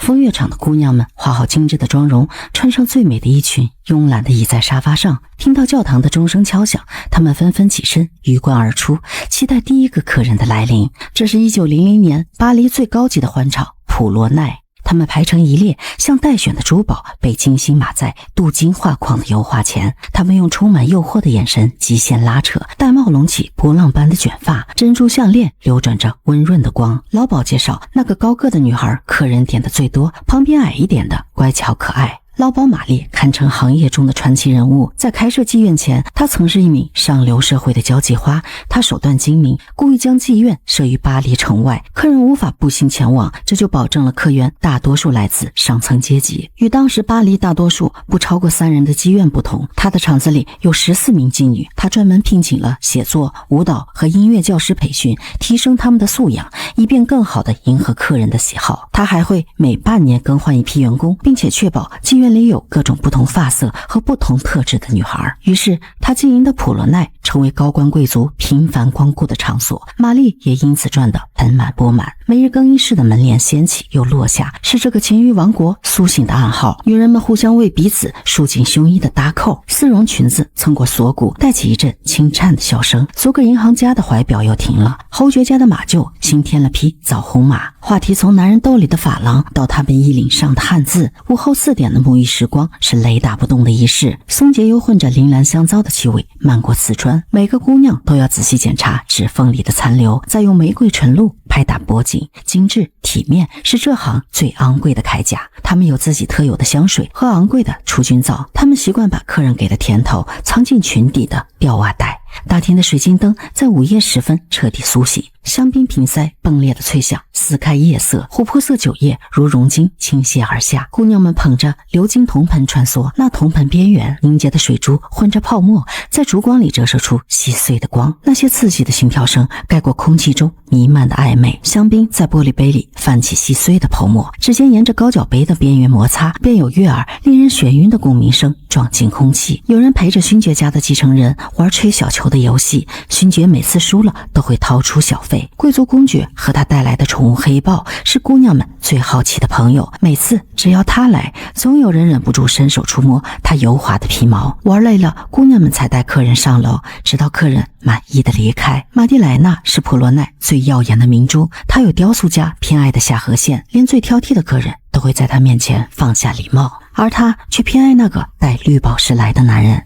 风月场的姑娘们化好精致的妆容，穿上最美的衣裙，慵懒地倚在沙发上。听到教堂的钟声敲响，她们纷纷起身，鱼贯而出，期待第一个客人的来临。这是1900年巴黎最高级的欢场普罗奈。他们排成一列，像待选的珠宝被精心码在镀金画框的油画前。他们用充满诱惑的眼神极限拉扯，戴帽隆起波浪般的卷发，珍珠项链流转着温润的光。老鸨介绍，那个高个的女孩客人点的最多，旁边矮一点的乖巧可爱。老鸨玛丽堪称行业中的传奇人物，在开设妓院前，她曾是一名上流社会的交际花。她手段精明，故意将妓院设于巴黎城外，客人无法步行前往，这就保证了客源大多数来自上层阶级。与当时巴黎大多数不超过3人的妓院不同，她的场子里有14名妓女。她专门聘请了写作、舞蹈和音乐教师培训，提升他们的素养，以便更好地迎合客人的喜好。她还会每半年更换一批员工，并且确保妓院里有各种不同发色和不同特质的女孩。于是她经营的普罗奈成为高官贵族频繁光顾的场所，玛丽也因此赚得盆满钵满。每日更衣室的门帘掀起又落下，是这个情欲王国苏醒的暗号。女人们互相为彼此束紧胸衣的搭扣，丝绒裙子蹭过锁骨，带起一阵轻颤的笑声。苏格银行家的怀表又停了，侯爵家的马厩新添了匹枣红马。话题从男人兜里的珐琅到他们衣领上的汉字。午后4点的沐浴时光是雷打不动的仪式，松节又混着铃兰香皂的气味漫过刺穿。每个姑娘都要仔细检查指缝里的残留，再用玫瑰纯露拍打脖颈。精致体面是这行最昂贵的铠甲。他们有自己特有的香水和昂贵的除菌皂，他们习惯把客人给的甜头藏进裙底的吊袜带。大厅的水晶灯在午夜时分彻底苏醒，香槟瓶塞崩裂的脆响撕开夜色，琥珀色酒液如熔金倾泻而下。姑娘们捧着鎏金铜盆穿梭，那铜盆边缘凝结的水珠混着泡沫，在烛光里折射出细碎的光。那些刺激的心跳声盖过空气中弥漫的暧昧。香槟在玻璃杯里泛起细碎的泡沫，指尖沿着高脚杯的边缘摩擦，便有悦耳令人眩晕的共鸣声撞进空气。有人陪着勋爵家的继承人玩吹小球的游戏，勋爵每次输了都会掏出小费。贵族公爵和他带来的宠物黑豹是姑娘们最好奇的朋友，每次只要他来，总有人忍不住伸手触摸他油滑的皮毛。玩累了，姑娘们才带客人上楼，直到客人满意的离开。玛蒂莱娜是普罗奈最耀眼的明珠，她有雕塑家偏爱的下颌线，连最挑剔的客人都会在她面前放下礼貌，而她却偏爱那个带绿宝石来的男人。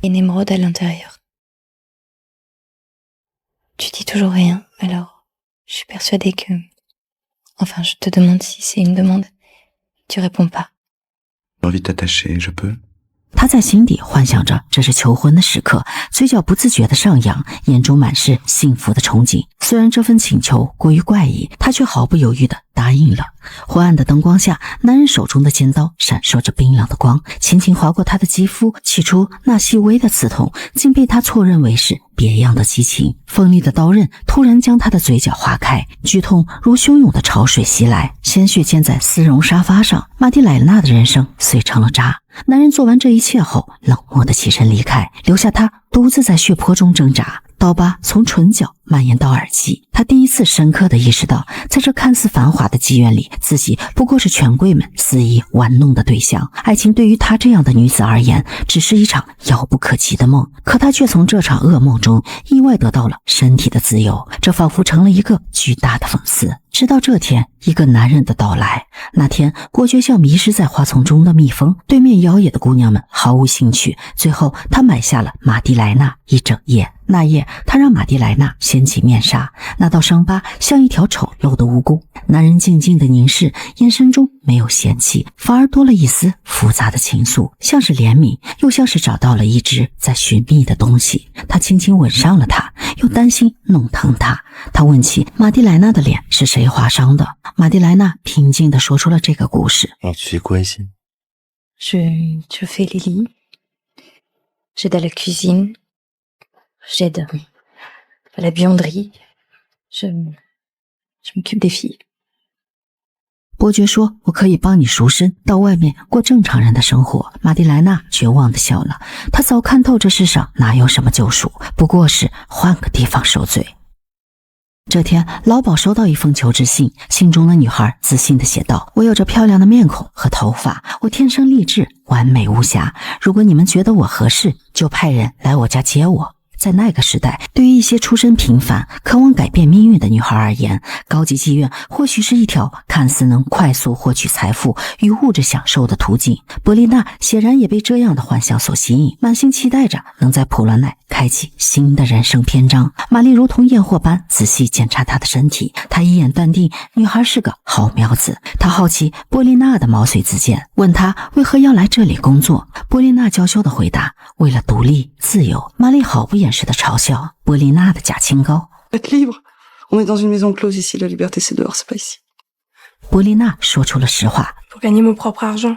Tu dis toujours rien, alors je suis persuadée que... Enfin, je te demande si c'est une demande. Tu réponds pas. J'ai envie de t'attacher, je peux?他在心底幻想着这是求婚的时刻，嘴角不自觉地上扬，眼中满是幸福的憧憬。虽然这份请求过于怪异，他却毫不犹豫地答应了。昏暗的灯光下，男人手中的尖刀闪烁着冰冷的光，轻轻划过他的肌肤。起初那细微的刺痛竟被他错认为是别样的激情。锋利的刀刃突然将他的嘴角划开，剧痛如汹涌的潮水袭来，鲜血溅在丝绒沙发上。玛蒂莱娜的人生碎成了渣。男人做完这一切后，冷漠地起身离开，留下他独自在血泊中挣扎。刀疤从唇角蔓延到耳际，他第一次深刻地意识到，在这看似繁华的妓院里，自己不过是权贵们肆意玩弄的对象。爱情对于她这样的女子而言，只是一场遥不可及的梦，可她却从这场噩梦中意外得到了身体的自由，这仿佛成了一个巨大的讽刺。直到这天，一个男人的到来。那天，伯爵像迷失在花丛中的蜜蜂，对面摇曳的姑娘们毫无兴趣。最后，他买下了玛蒂莱娜一整夜。那夜，他让玛蒂莱娜掀起面纱，那道伤疤像一条丑陋的蜈蚣。男人静静地凝视，眼神中没有嫌弃，反而多了一丝复杂的情愫，像是怜悯，又像是找到了一只在寻觅的东西。他轻轻吻上了她，又担心弄疼她。他问起玛蒂莱娜的脸是谁划伤的，玛蒂莱娜平静地说出了这个故事。Alors tu fais quoi ici? Je fais les lits. J'aide à la cuisine. J'aide à la buanderie. Je m'occupe des filles. 伯爵说，我可以帮你赎身，到外面过正常人的生活。玛蒂莱娜绝望地笑了，她早看透这世上哪有什么救赎，不过是换个地方受罪。这天，老鸨收到一封求职信，信中的女孩自信地写道：“我有着漂亮的面孔和头发，我天生丽质，完美无瑕。如果你们觉得我合适，就派人来我家接我。”在那个时代，对于一些出身平凡、渴望改变命运的女孩而言，高级妓院或许是一条看似能快速获取财富与物质享受的途径。伯丽娜显然也被这样的幻想所吸引，满心期待着能在普罗奈开启新的人生篇章。玛丽如同验货般仔细检查她的身体，她一眼断定女孩是个好苗子。她好奇波丽娜的毛遂自荐，问她为何要来这里工作。波丽娜娇羞地回答：“为了独立自由。”玛丽毫不掩饰地嘲笑波丽娜的假清高。Être libre. On est dans une maison close ici, la liberté c'est dehors, c'est pas ici. 波丽娜说出了实话。Pour gagner mon propre argent.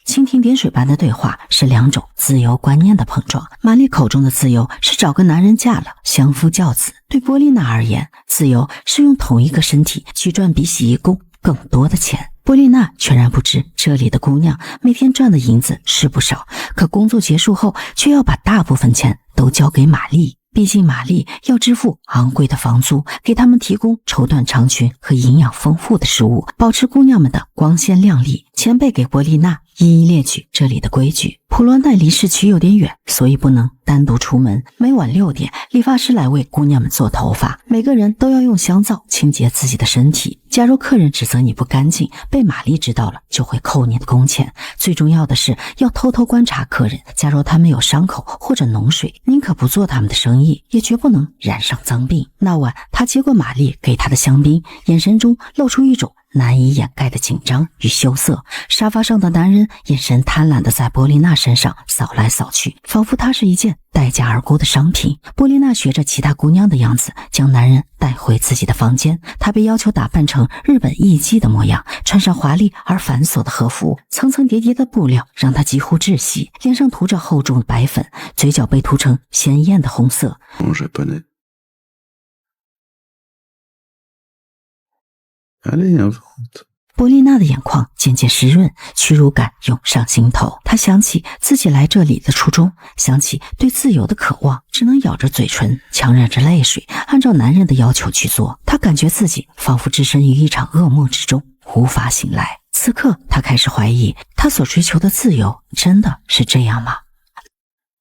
蜻蜓点水般的对话是两种自由观念的碰撞。玛丽口中的自由是找个男人嫁了，相夫教子；对波丽娜而言，自由是用同一个身体去赚比洗衣工更多的钱。波丽娜全然不知这里的姑娘每天赚的银子是不少，可工作结束后却要把大部分钱都交给玛丽。毕竟玛丽要支付昂贵的房租，给他们提供绸缎长裙和营养丰富的食物，保持姑娘们的光鲜亮丽。前辈给波丽娜一一列举这里的规矩。普罗奈离市区有点远，所以不能单独出门。每晚6点，理发师来为姑娘们做头发，每个人都要用香皂清洁自己的身体。假如客人指责你不干净，被玛丽知道了就会扣你的工钱。最重要的是要偷偷观察客人，假如他们有伤口或者脓水，宁可不做他们的生意，也绝不能染上脏病。那晚他接过玛丽给他的香槟，眼神中露出一种难以掩盖的紧张与羞涩。沙发上的男人眼神贪婪地在波丽娜身上扫来扫去，仿佛她是一件待价而沽的商品。波丽娜学着其他姑娘的样子，将男人带回自己的房间。她被要求打扮成日本艺妓的模样，穿上华丽而繁琐的和服，层层叠叠的布料让她几乎窒息，脸上涂着厚重的白粉，嘴角被涂成鲜艳的红色。En japonais. Allez, invente. 波丽娜的眼眶渐渐湿润，屈辱感涌上心头。她想起自己来这里的初衷，想起对自由的渴望，只能咬着嘴唇，强忍着泪水，按照男人的要求去做。她感觉自己仿佛置身于一场噩梦之中，无法醒来。此刻，她开始怀疑，她所追求的自由真的是这样吗？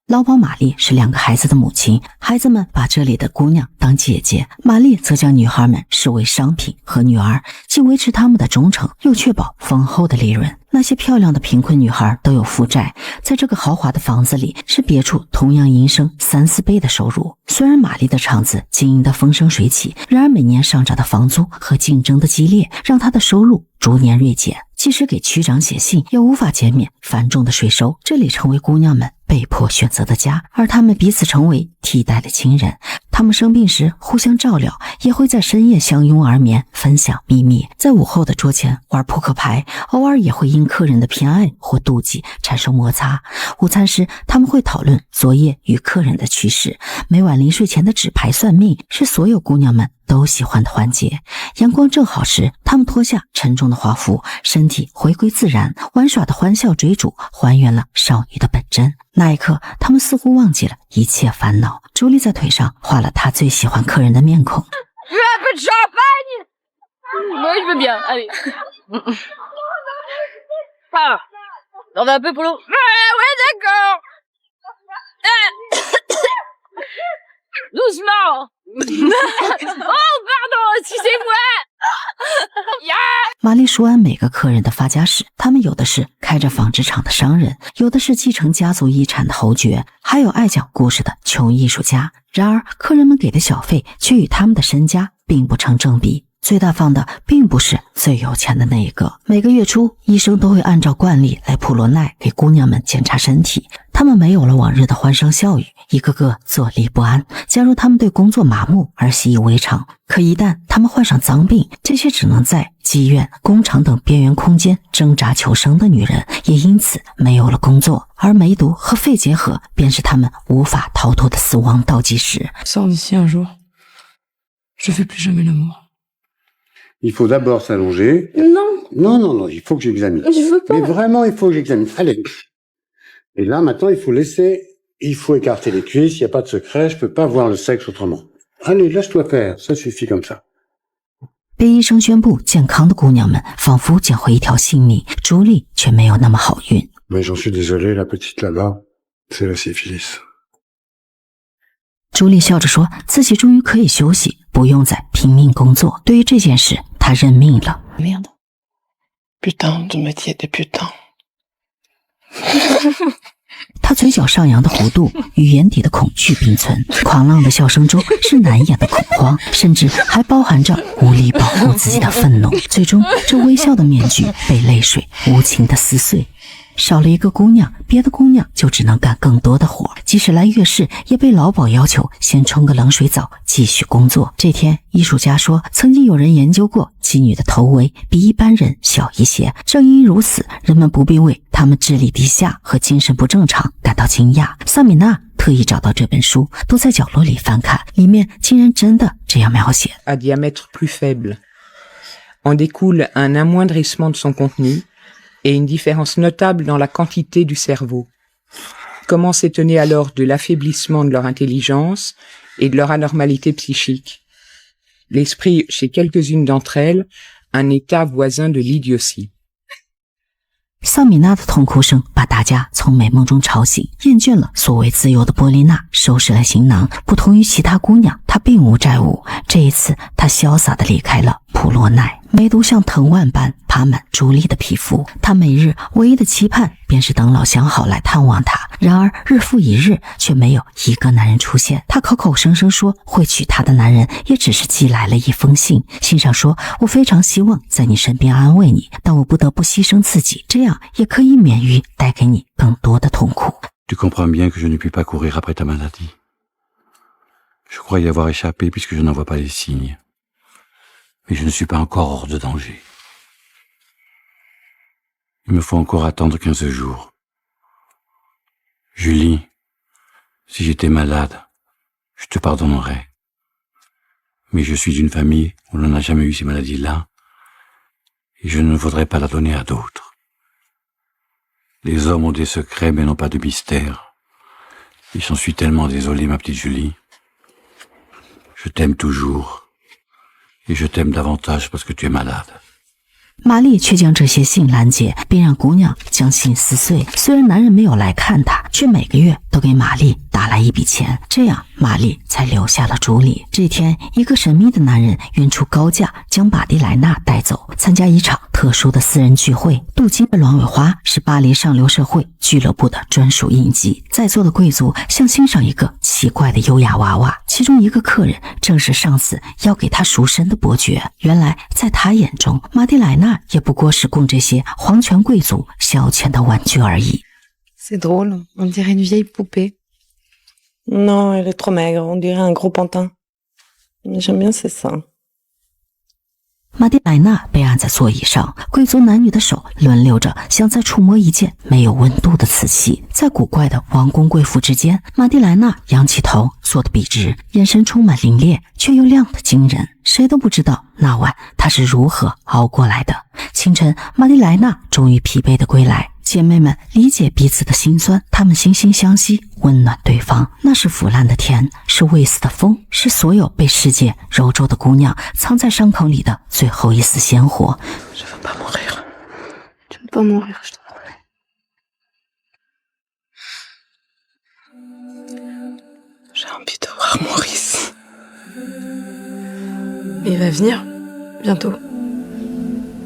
老鸨玛丽是2个孩子的母亲，孩子们把这里的姑娘当姐姐，玛丽则将女孩们视为商品和女儿，既维持她们的忠诚，又确保丰厚的利润。那些漂亮的贫困女孩都有负债，在这个豪华的房子里是别处同样营生3、4倍的收入。虽然玛丽的厂子经营得风生水起，然而每年上涨的房租和竞争的激烈，让她的收入逐年锐减。即使给区长写信，也无法减免繁重的税收。这里成为姑娘们被迫选择的家，而她们彼此成为替代的亲人。她们生病时互相照料，也会在深夜相拥而眠，分享秘密。在午后的桌前玩扑克牌，偶尔也会因客人的偏爱或妒忌产生摩擦。午餐时，他们会讨论昨夜与客人的趣事。每晚临睡前的纸牌算命是所有姑娘们都喜欢的环节。阳光正好时，她们脱下沉重的华服，身体回归自然，玩耍的欢笑追逐还原了少女的本真。那一刻，她们似乎忘记了一切烦恼。朱莉在腿上画了她最喜欢客人的面孔。Un peu de champagne. Moi, je veux bien. Allez. Ah, on va un peu pour l'eau. Ouais, d'accord. Doucement. Oh, pardon, excusez-moi. Yeah. 玛丽熟谙每个客人的发家史，他们有的是开着纺织厂的商人，有的是继承家族遗产的侯爵，还有爱讲故事的穷艺术家。然而，客人们给的小费却与他们的身家并不成正比。最大方的并不是最有钱的那一个。每个月初，医生都会按照惯例来普罗奈给姑娘们检查身体。他们没有了往日的欢声笑语，一个个坐立不安。假如他们对工作麻木而习以为常，可一旦他们患上脏病，这些只能在妓院、工厂等边缘空间挣扎求生的女人，也因此没有了工作。而梅毒和肺结核便是他们无法逃脱的死亡倒计时。 Sors d'ici un jour. Je fais plus jamais l'amour. Il faut d'abord s'allonger. Non, Non, non, non, il faut que j'examine. je veux pas. Mais vraiment, il faut que j'examine. Allez. Et là, maintenant, il faut écarter les cuisses, il n'y a pas de secret, je peux pas voir le sexe autrement. Allez, lâche-toi faire, ça suffit comme ça. 被医生宣布健康的姑娘们仿佛捡回一条性命，朱莉却没有那么好运。 Mais j'en suis désolé, la petite là-bas, c'est la syphilis. 朱莉笑着说自己终于可以休息，不用再拼命工作。对于这件事，她认命了。 Merde. Putain de métier des putains. 他嘴角上扬的弧度与眼底的恐惧并存，狂浪的笑声中是难掩的恐慌，甚至还包含着无力保护自己的愤怒。最终，这微笑的面具被泪水无情的撕碎。少了一个姑娘，别的姑娘就只能干更多的活，即使来月事，也被老鸨要求先冲个冷水澡，继续工作。这天，艺术家说，曾经有人研究过妓女的头围比一般人小一些，正因如此，人们不必为他们智力低下和精神不正常感到惊讶。萨米娜特意找到这本书，都在角落里翻看，里面竟然真的这样描写。 À diamètre plus faible. En découle un amoindrissement de son contenu et une différence notable dans la quantité du cerveau. Comment s'étonner alors de l'affaiblissement de leur intelligence et de leur anormalité psychique? L'esprit, chez quelques-unes d'entre elles, un état voisin de l'idiotie. 萨米娜的痛哭声把大家从美梦中吵醒，厌倦了所谓自由的波丽娜收拾了行囊。不同于其他姑娘，她并无债务。这一次，她潇洒地离开了普洛奈。梅毒像藤蔓般爬满朱莉的皮肤，她每日唯一的期盼便是等老相好来探望她。然而日复一日，却没有一个男人出现。她口口声声说会娶她的男人，也只是寄来了一封信。信上说：“我非常希望在你身边安慰你，但我不得不牺牲自己，这样也可以免于带给你更多的痛苦。” Tu comprends bien que je ne puis pas courir après ta maladie. Je crois y avoir échappé puisque je n'en vois pas les signes. Mais je ne suis pas encore hors de danger. Il me faut encore attendre 15 jours. Julie, si j'étais malade, je te pardonnerais. Mais je suis d'une famille où l'on n'a jamais eu ces maladies-là, et je ne voudrais pas la donner à d'autres. Les hommes ont des secrets mais n'ont pas de mystère. Et j'en suis tellement désolé, ma petite Julie. Je t'aime toujours. Et je t'aime davantage parce que tu es malade. 玛丽却将这些信拦截，并让姑娘将信撕碎。虽然男人没有来看她，却每个月都给玛丽打来一笔钱，这样玛丽才留下了朱莉。这天，一个神秘的男人愿出高价将玛蒂莱娜带走，参加一场特殊的私人聚会。镀金的鸾尾花是巴黎上流社会俱乐部的专属印记。在座的贵族像欣赏一个奇怪的优雅娃娃，其中一个客人正是上司要给他赎身的伯爵。原来，在他眼中，玛蒂莱娜也不过是供这些皇权贵族消遣的玩具而已。 C'est drôle, on dirait une vieille poupée. Non, elle est trop maigre, on dirait un gros pantin. Mais j'aime bien ses seins. 玛蒂莱娜被按在座椅上，贵族男女的手轮流着，像在触摸一件没有温度的瓷器。在古怪的王公贵妇之间，玛蒂莱娜仰起头，坐得笔直，眼神充满凌冽，却又亮得惊人。谁都不知道那晚她是如何熬过来的。清晨，玛蒂莱娜终于疲惫地归来。姐妹们理解彼此的心酸，她们惺惺相惜，温暖对方。那是腐烂的甜，是未死的风，是所有被世界揉皱的姑娘藏在伤口里的最后一丝鲜活。Je veux pas mourir. Tu ne peux pas mourir, je te promets. J'ai envie de voir Maurice. Il va venir, bientôt.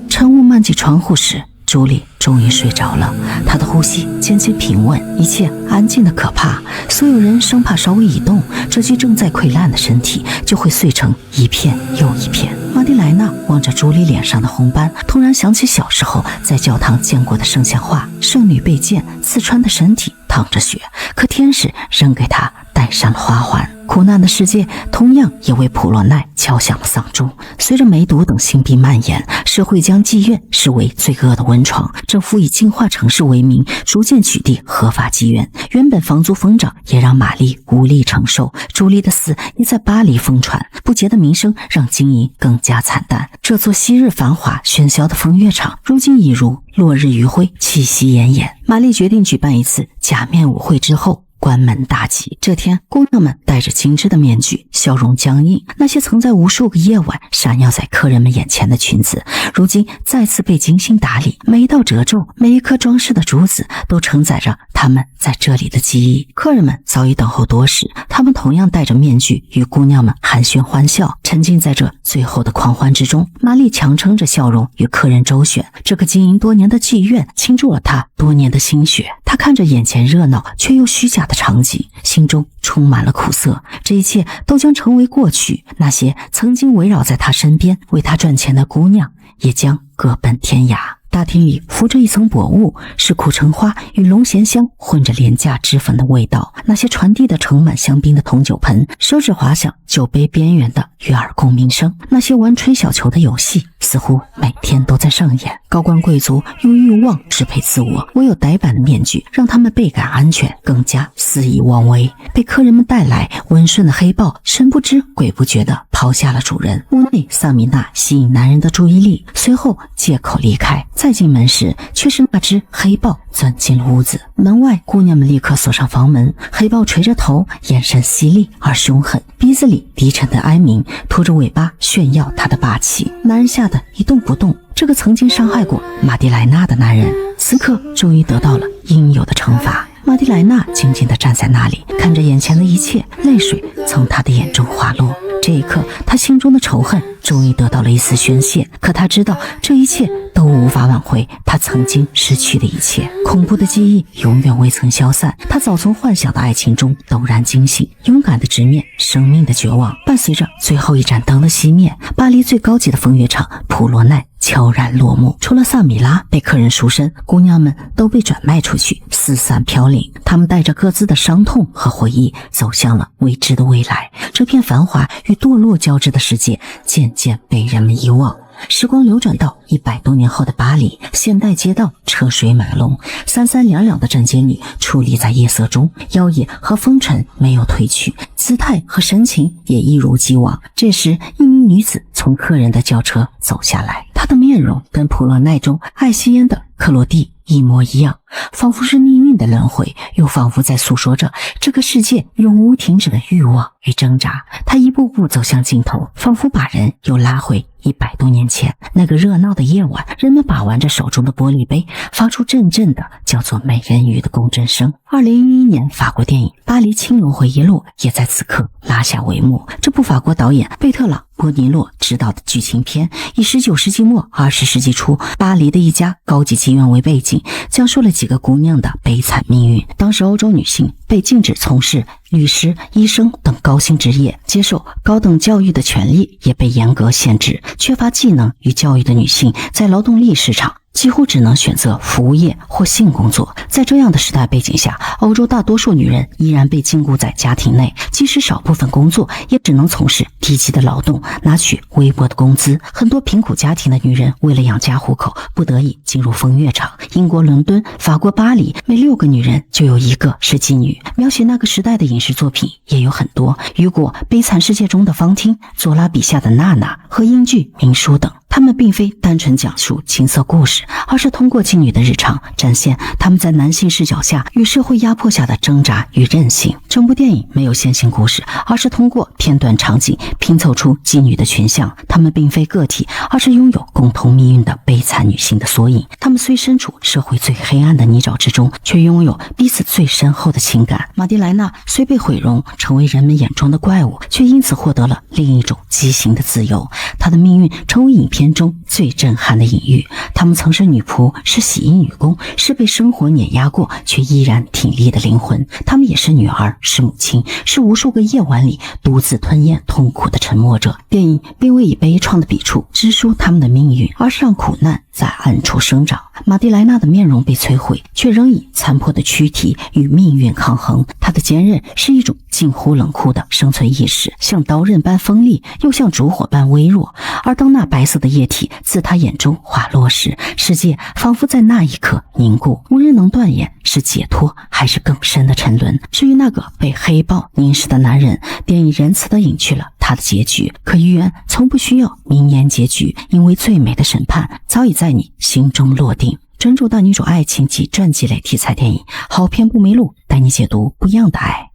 晨雾漫进窗户时，朱莉终于睡着了，她的呼吸渐渐平稳，一切安静的可怕。所有人生怕稍微一动，这具正在溃烂的身体就会碎成一片又一片。玛蒂莱娜望着朱莉脸上的红斑，突然想起小时候在教堂见过的圣像画，圣女被剑刺穿的身体淌着血，可天使仍给她戴上了花环。苦难的世界同样也为普洛奈敲响了丧钟。随着梅毒等性病蔓延，社会将妓院视为罪恶的温床，政府以净化城市为名，逐渐取缔合法妓院。原本房租疯涨，也让玛丽无力承受。朱莉的死也在巴黎疯传，不洁的名声让经营更加惨淡。这座昔日繁华喧嚣的风月场，如今已如落日余晖，气息奄奄。玛丽决定举办一次假面舞会之后关门大吉。这天，姑娘们戴着精致的面具，笑容僵硬。那些曾在无数个夜晚闪耀在客人们眼前的裙子，如今再次被精心打理，每一道褶皱，每一颗装饰的珠子，都承载着他们在这里的记忆。客人们早已等候多时，他们同样戴着面具，与姑娘们寒暄欢笑，沉浸在这最后的狂欢之中。玛丽强撑着笑容与客人周旋，这个经营多年的妓院倾注了她多年的心血。她看着眼前热闹却又虚假的场景，心中充满了苦涩。这一切都将成为过去，那些曾经围绕在她身边为她赚钱的姑娘也将各奔天涯。大厅里浮着一层薄雾，是苦橙花与龙涎香混着廉价脂粉的味道。那些传递的盛满香槟的铜酒盆，手指滑响酒杯边缘的悦耳共鸣声。那些玩吹小球的游戏，似乎每天都在上演。高官贵族用欲望支配自我，唯有呆板的面具让他们倍感安全，更加肆意妄为。被客人们带来温顺的黑豹，神不知鬼不觉地抛下了主人。屋内，萨米娜吸引男人的注意力，随后借口离开。再进门时，却是那只黑豹钻进了屋子。门外，姑娘们立刻锁上房门。黑豹垂着头，眼神犀利而凶狠，鼻子里低沉的哀鸣，拖着尾巴炫耀他的霸气。男人吓得一动不动。这个曾经伤害过玛蒂莱娜的男人，此刻终于得到了应有的惩罚。玛蒂莱娜静静地站在那里，看着眼前的一切，泪水从她的眼中滑落。这一刻，她心中的仇恨终于得到了一丝宣泄，可她知道这一切都无法挽回她曾经失去的一切。恐怖的记忆永远未曾消散，她早从幻想的爱情中陡然惊醒，勇敢地直面生命的绝望。伴随着最后一盏灯的熄灭，巴黎最高级的风月场普罗奈悄然落幕。除了萨米拉被客人赎身，姑娘们都被转卖出去，四散飘零。她们带着各自的伤痛和回忆，走向了未知的未来。这片繁华与堕落交织的世界渐渐被人们遗忘。时光流转到100多年后的巴黎，现代街道车水马龙，三三两两的站街女矗立在夜色中，妖冶和风尘没有褪去，姿态和神情也一如既往。这时，一名女子从客人的轿车走下来，她的面容跟普罗奈中爱吸烟的克罗蒂一模一样，仿佛是命运的轮回，又仿佛在诉说着这个世界永无停止的欲望与挣扎。他一步步走向尽头，仿佛把人又拉回100多年前那个热闹的夜晚，人们把玩着手中的玻璃杯，发出阵阵的叫做美人鱼的共振声。2011年法国电影《巴黎青楼回忆录》也在此刻拉下帷幕。这部法国导演贝特朗波尼洛执导的剧情片，以19世纪末20世纪初巴黎的一家高级妓院为背景，讲述了几个姑娘的悲惨命运。当时欧洲女性被禁止从事律师、医生等高薪职业，接受高等教育的权利也被严格限制。缺乏技能与教育的女性在劳动力市场几乎只能选择服务业或性工作。在这样的时代背景下，欧洲大多数女人依然被禁锢在家庭内，即使少部分工作，也只能从事低级的劳动，拿取微薄的工资。很多贫苦家庭的女人为了养家糊口，不得已进入风月场。英国伦敦、法国巴黎，每6个女人就有1个是妓女。描写那个时代的影视作品也有很多，雨果《悲惨世界》中的芳汀，左拉笔下的娜娜和英剧《明书》等。他们并非单纯讲述情色故事，而是通过妓女的日常展现他们在男性视角下与社会压迫下的挣扎与韧性。整部电影没有线性故事，而是通过片段场景拼凑出妓女的群像。她们并非个体，而是拥有共同命运的悲惨女性的缩影。她们虽身处社会最黑暗的泥沼之中，却拥有彼此最深厚的情感。玛蒂莱娜虽被毁容成为人们眼中的怪物，却因此获得了另一种畸形的自由。她的命运成为影片中最震撼的隐喻。她们曾是女仆，是洗衣女工，是被生活碾压过却依然挺立的灵魂。她们也是女儿，是母亲，是无数个夜晚里独自吞咽痛苦的沉默者。电影并未以悲怆的笔触直抒他们的命运，而是让苦难在暗处生长。玛蒂莱娜的面容被摧毁，却仍以残破的躯体与命运抗衡。她的坚韧是一种近乎冷酷的生存意识，像刀刃般锋利，又像烛火般微弱。而当那白色的液体自她眼中滑落时，世界仿佛在那一刻凝固，无人能断言是解脱还是更深的沉沦。至于那个被黑豹凝视的男人，电影仁慈地隐去了他的结局。可寓言从不需要名言结局，因为最美的审判早已在你心中落定。专注大女主爱情及传记类题材电影，好片不迷路，带你解读不一样的爱。